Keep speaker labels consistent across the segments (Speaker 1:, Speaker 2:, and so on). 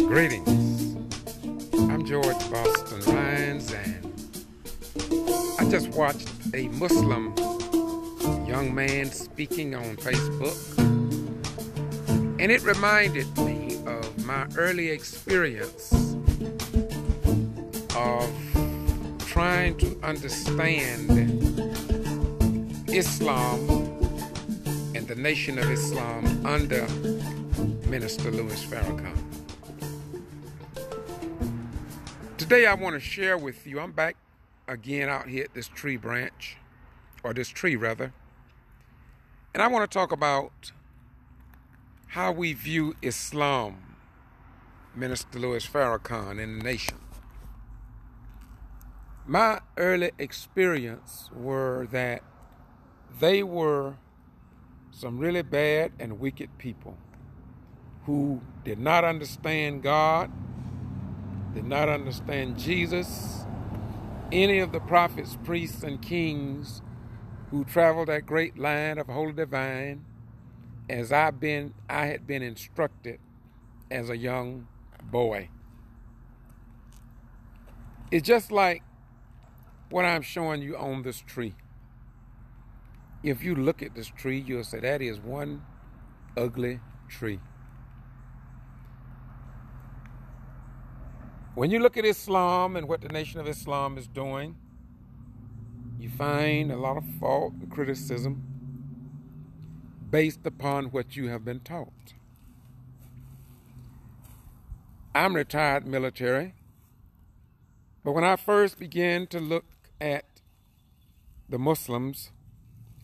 Speaker 1: Greetings. I'm George Boston Rhines, and I just watched a Muslim young man speaking on Facebook, and it reminded me of my early experience of trying to understand Islam and the Nation of Islam under Minister Louis Farrakhan. Today I want to share with you, I'm back again out here at this tree branch, or this tree rather, and I want to talk about how we view Islam, Minister Louis Farrakhan, and the nation. My early experience were that they were some really bad and wicked people who did not understand God, did not understand Jesus, any of the prophets, priests, and kings who traveled that great line of Holy Divine, as I had been instructed as a young boy. It's just like what I'm showing you on this tree. If you look at this tree, you'll say that is one ugly tree. When you look at Islam and what the Nation of Islam is doing, you find a lot of fault and criticism based upon what you have been taught. I'm retired military, but when I first began to look at the Muslims,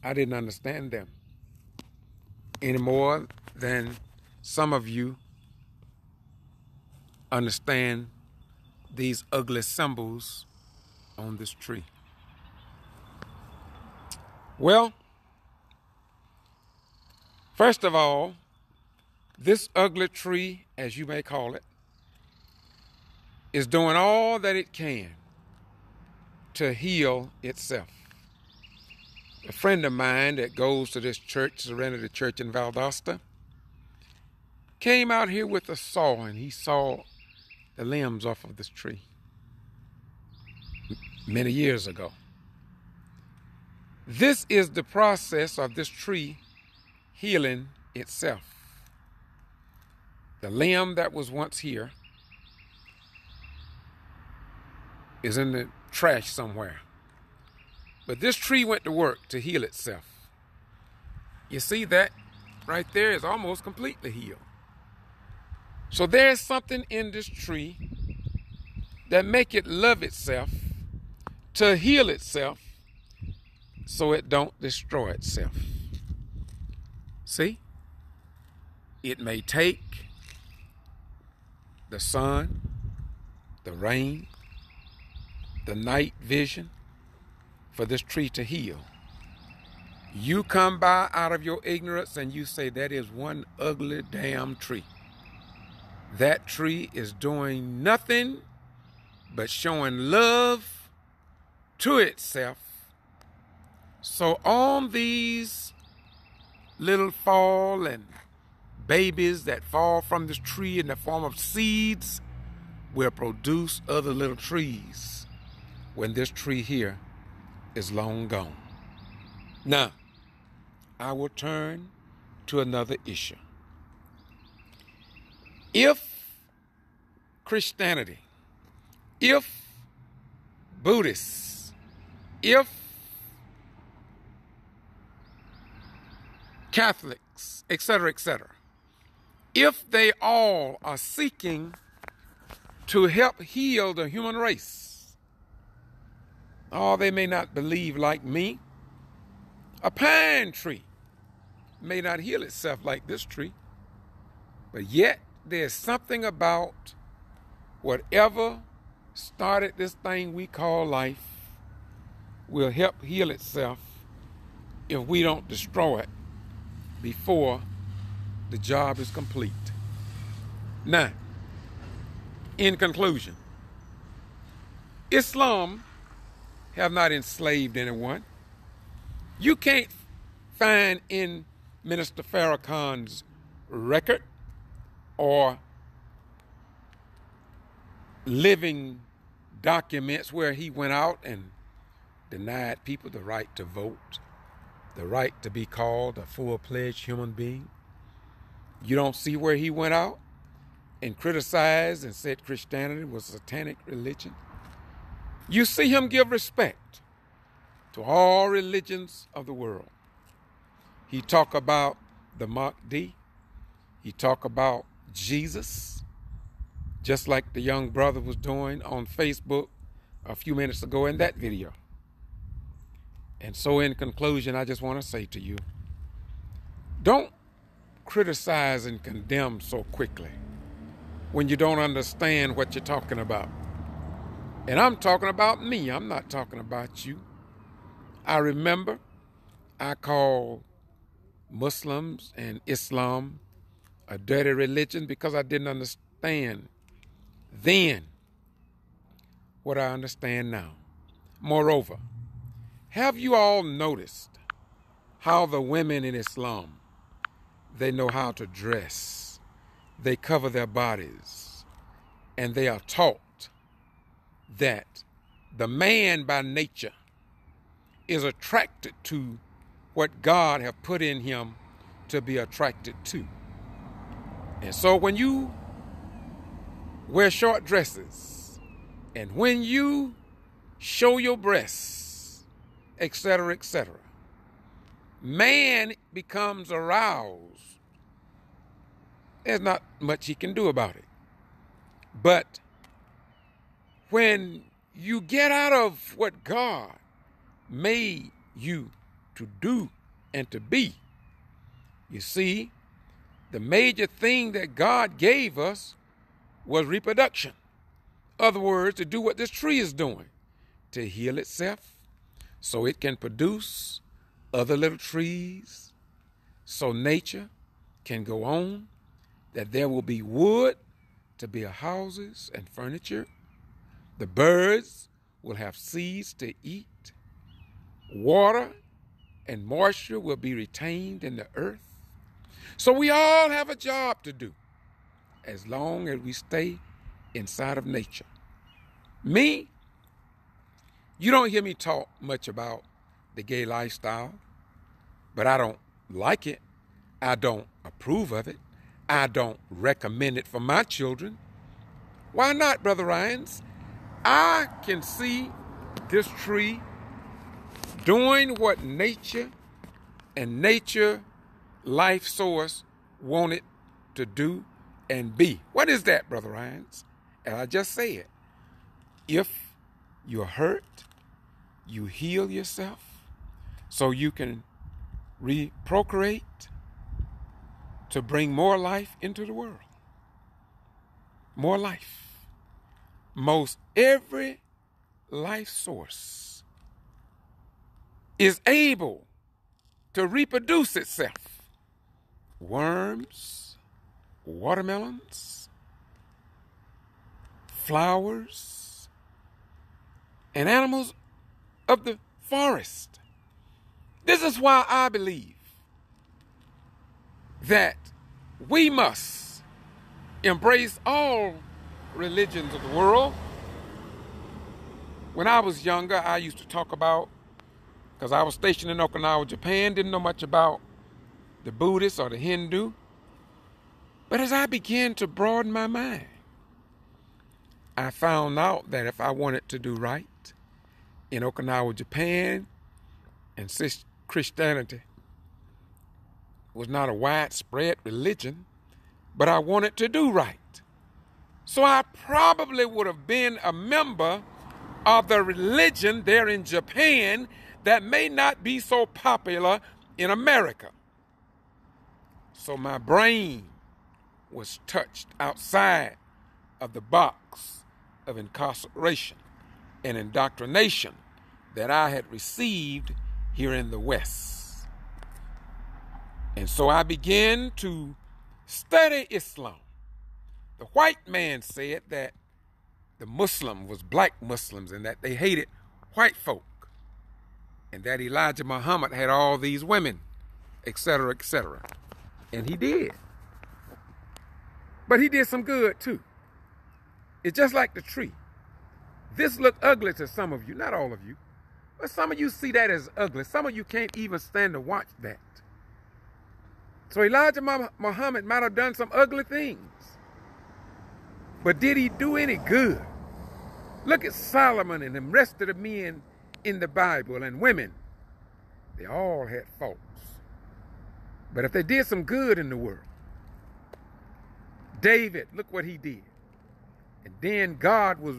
Speaker 1: I didn't understand them any more than some of you understand these ugly symbols on this tree. Well, first of all, this ugly tree, as you may call it, is doing all that it can to heal itself. A friend of mine that goes to this church, Serenity Church in Valdosta, came out here with a saw, and he sawed the limbs off of this tree many years ago. This is the process of this tree healing itself. The limb that was once here is in the trash somewhere. But this tree went to work to heal itself. You see that right there is almost completely healed. So there's something in this tree that make it love itself, to heal itself, so it don't destroy itself. See? It may take the sun, the rain, the night vision for this tree to heal. You come by out of your ignorance and you say that is one ugly damn tree. That tree is doing nothing but showing love to itself. So on these little fall and babies that fall from this tree in the form of seeds will produce other little trees when this tree here is long gone. Now, I will turn to another issue. If Christianity, if Buddhists, if Catholics, etc., if they all are seeking to help heal the human race, oh, they may not believe like me. A pine tree may not heal itself like this tree, but yet there's something about whatever started this thing we call life will help heal itself if we don't destroy it before the job is complete. Now, in conclusion, Islam have not enslaved anyone. You can't find in Minister Farrakhan's record or living documents where he went out and denied people the right to vote, the right to be called a full-fledged human being. You don't see where he went out and criticized and said Christianity was a satanic religion. You see him give respect to all religions of the world. He talked about the Mahdi. He talked about Jesus, just like the young brother was doing on Facebook a few minutes ago in that video. And so in conclusion, I just want to say to you, don't criticize and condemn so quickly when you don't understand what you're talking about. And I'm talking about me. I'm not talking about you. I remember I called Muslims and Islam a dirty religion because I didn't understand then what I understand now. Moreover, have you all noticed how the women in Islam, they know how to dress, they cover their bodies, and they are taught that the man by nature is attracted to what God have put in him to be attracted to. And so when you wear short dresses and when you show your breasts, etc., man becomes aroused. There's not much he can do about it. But when you get out of what God made you to do and to be, you see, the major thing that God gave us was reproduction. In other words, to do what this tree is doing, to heal itself so it can produce other little trees, so nature can go on, that there will be wood to build houses and furniture. The birds will have seeds to eat. Water and moisture will be retained in the earth. So we all have a job to do as long as we stay inside of nature. Me, you don't hear me talk much about the gay lifestyle, but I don't like it. I don't approve of it. I don't recommend it for my children. Why not, Brother Ryans? I can see this tree doing what nature and nature life source wanted to do and be. What is that, Brother Ryans? And I just said, if you're hurt, you heal yourself so you can procreate to bring more life into the world. More life. Most every life source is able to reproduce itself. Worms, watermelons, flowers, and animals of the forest. This is why I believe that we must embrace all religions of the world. When I was younger, I used to talk about, because I was stationed in Okinawa, Japan, didn't know much about the Buddhist or the Hindu. But as I began to broaden my mind, I found out that if I wanted to do right in Okinawa, Japan, and since Christianity was not a widespread religion, but I wanted to do right. So I probably would have been a member of the religion there in Japan that may not be so popular in America. So my brain was touched outside of the box of incarceration and indoctrination that I had received here in the West. And so I began to study Islam. The white man said that the Muslim was black Muslims and that they hated white folk, and that Elijah Muhammad had all these women, etc., etc. And he did. But he did some good too. It's just like the tree. This looked ugly to some of you, not all of you, but some of you see that as ugly. Some of you can't even stand to watch that. So Elijah Muhammad might have done some ugly things, but did he do any good? Look at Solomon and the rest of the men in the Bible and women. They all had faults. But if they did some good in the world, David, look what he did. And then God was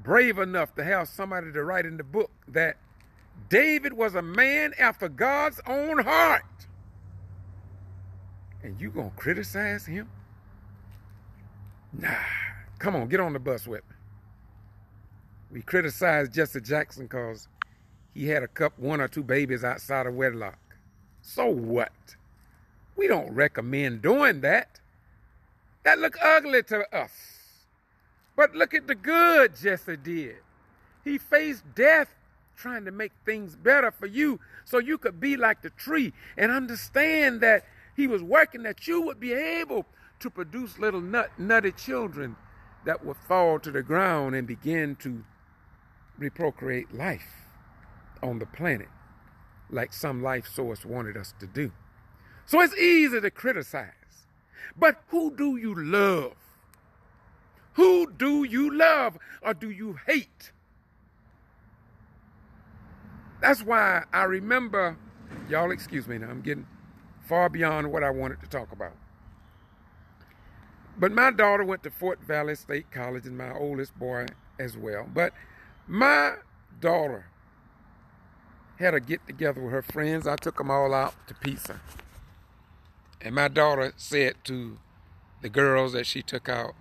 Speaker 1: brave enough to have somebody to write in the book that David was a man after God's own heart. And you gonna criticize him? Nah, come on, get on the bus with me. We criticized Jesse Jackson because he had one or two babies outside of wedlock. So what? We don't recommend doing that. That look ugly to us. But look at the good Jesse did. He faced death trying to make things better for you so you could be like the tree and understand that he was working that you would be able to produce little nutty children that would fall to the ground and begin to reprocreate life on the planet like some life source wanted us to do. So it's easy to criticize. But who do you love? Who do you love or do you hate? That's why I remember, y'all excuse me now, I'm getting far beyond what I wanted to talk about. But my daughter went to Fort Valley State College and my oldest boy as well. But my daughter had a get-together with her friends. I took them all out to pizza. And my daughter said to the girls that she took out,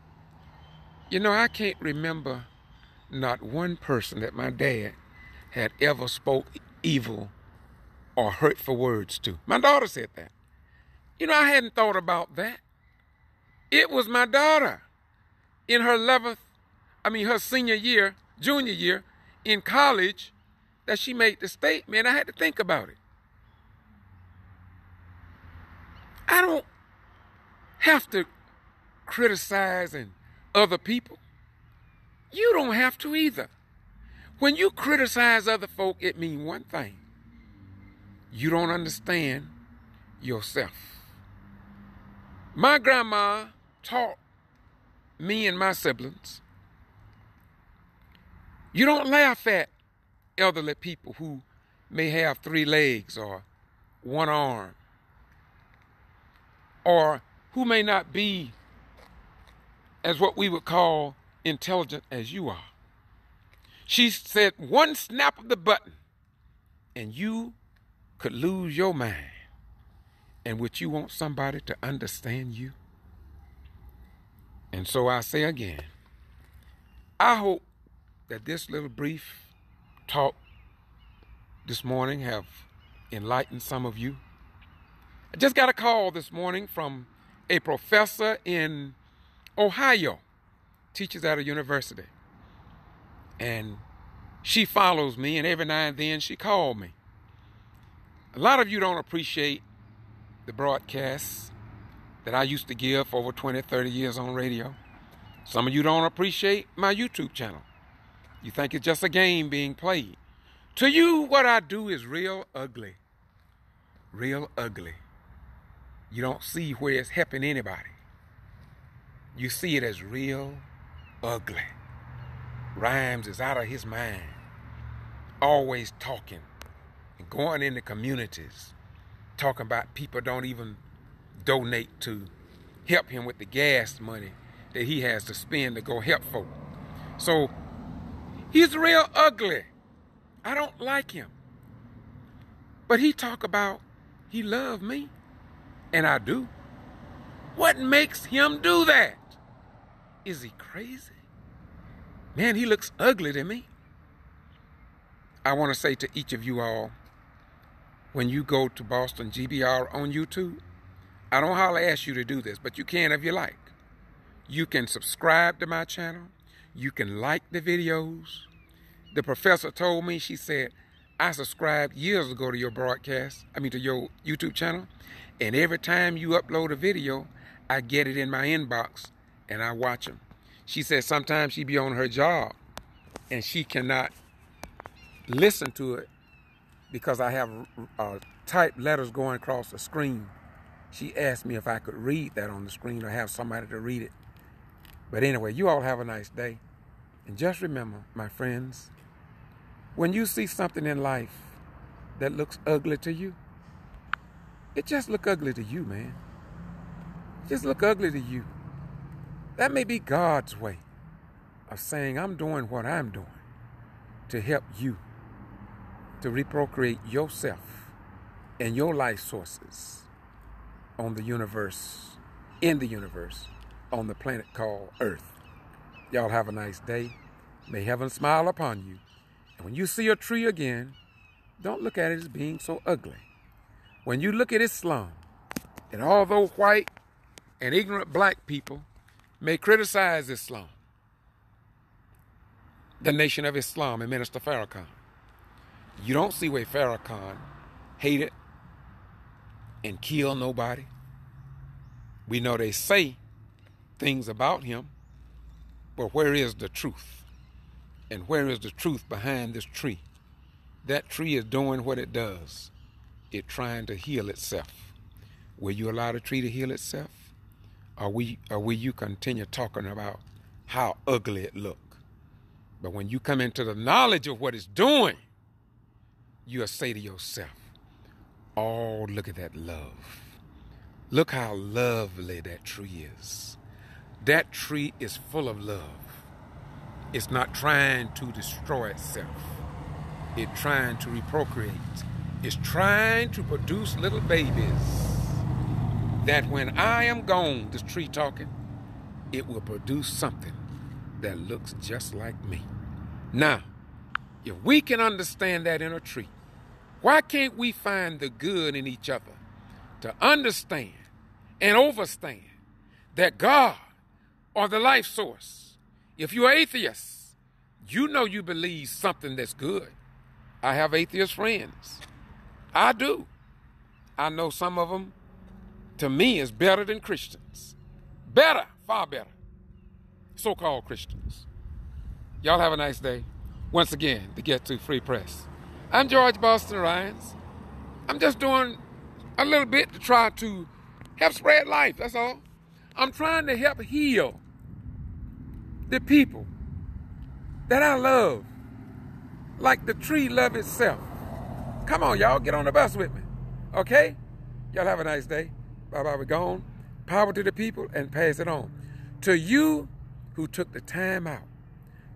Speaker 1: you know, I can't remember not one person that my dad had ever spoke evil or hurtful words to. My daughter said that. You know, I hadn't thought about that. It was my daughter in her her junior year in college that she made the statement. I had to think about it. I don't have to criticize other people. You don't have to either. When you criticize other folk, it means one thing. You don't understand yourself. My grandma taught me and my siblings, you don't laugh at elderly people who may have 3 legs or 1 arm, or who may not be as what we would call intelligent as you are. She said one snap of the button and you could lose your mind. And would you want somebody to understand you? And so I say again, I hope that this little brief talk this morning have enlightened some of you. I just got a call this morning from a professor in Ohio, teaches at a university. And she follows me, and every now and then she called me. A lot of you don't appreciate the broadcasts that I used to give for over 20, 30 years on radio. Some of you don't appreciate my YouTube channel. You think it's just a game being played. To you, what I do is real ugly. Real ugly. You don't see where it's helping anybody. You see it as real ugly. Rhymes is out of his mind. Always talking and going into communities, talking about people don't even donate to help him with the gas money that he has to spend to go help folk. So he's real ugly. I don't like him. But he talk about he love me, and I do. What makes him do that? Is he crazy? Man, he looks ugly to me. I want to say to each of you all, when you go to Boston GBR on YouTube, I don't hardly ask you to do this, but you can if you like. You can subscribe to my channel. You can like the videos. The professor told me, she said, I subscribed years ago to your to your YouTube channel, and every time you upload a video, I get it in my inbox and I watch them. She said sometimes she be on her job and she cannot listen to it because I have typed letters going across the screen. She asked me if I could read that on the screen or have somebody to read it. But anyway, you all have a nice day. And just remember, my friends, when you see something in life that looks ugly to you, it just look ugly to you, man. Just look ugly to you. That may be God's way of saying, I'm doing what I'm doing to help you to reprocreate yourself and your life sources on the universe, in the universe, on the planet called Earth. Y'all have a nice day. May heaven smile upon you. And when you see a tree again, don't look at it as being so ugly. When you look at Islam, and although white and ignorant black people may criticize Islam, the Nation of Islam and Minister Farrakhan, you don't see where Farrakhan hated and killed nobody. We know they say things about him, but where is the truth? And where is the truth behind this tree? That tree is doing what it does. It's trying to heal itself. Will you allow the tree to heal itself? Or will you continue talking about how ugly it look? But when you come into the knowledge of what it's doing, you'll say to yourself, oh, look at that love. Look how lovely that tree is. That tree is full of love. It's not trying to destroy itself. It's trying to reprocreate. It's trying to produce little babies that when I am gone, this tree talking, it will produce something that looks just like me. Now, if we can understand that in a tree, why can't we find the good in each other to understand and overstand that God or the life source, if you're atheist, you know you believe something that's good. I have atheist friends. I do. I know some of them, to me, is better than Christians. Better, far better. So-called Christians. Y'all have a nice day. Once again, to Get To Free Press. I'm George Boston Ryans. I'm just doing a little bit to try to help spread life, that's all. I'm trying to help heal the people that I love, like the tree love itself. Come on, y'all, get on the bus with me, okay? Y'all have a nice day. Bye-bye, we're gone. Power to the people and pass it on. To you who took the time out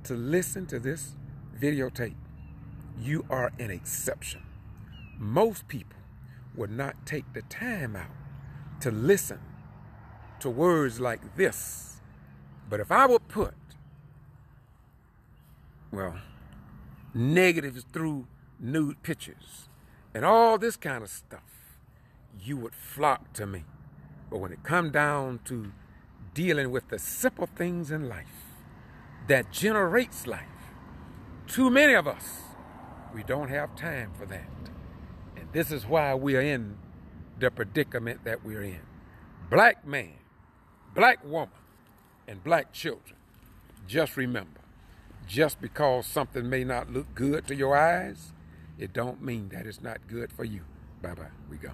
Speaker 1: to listen to this videotape, you are an exception. Most people would not take the time out to listen to words like this. But if I would put, well, negatives through nude pictures and all this kind of stuff, you would flock to me. But when it comes down to dealing with the simple things in life that generates life, too many of us, we don't have time for that. And this is why we are in the predicament that we're in. Black man, black woman, and black children, just remember, just because something may not look good to your eyes, it don't mean that it's not good for you. Bye-bye, we go.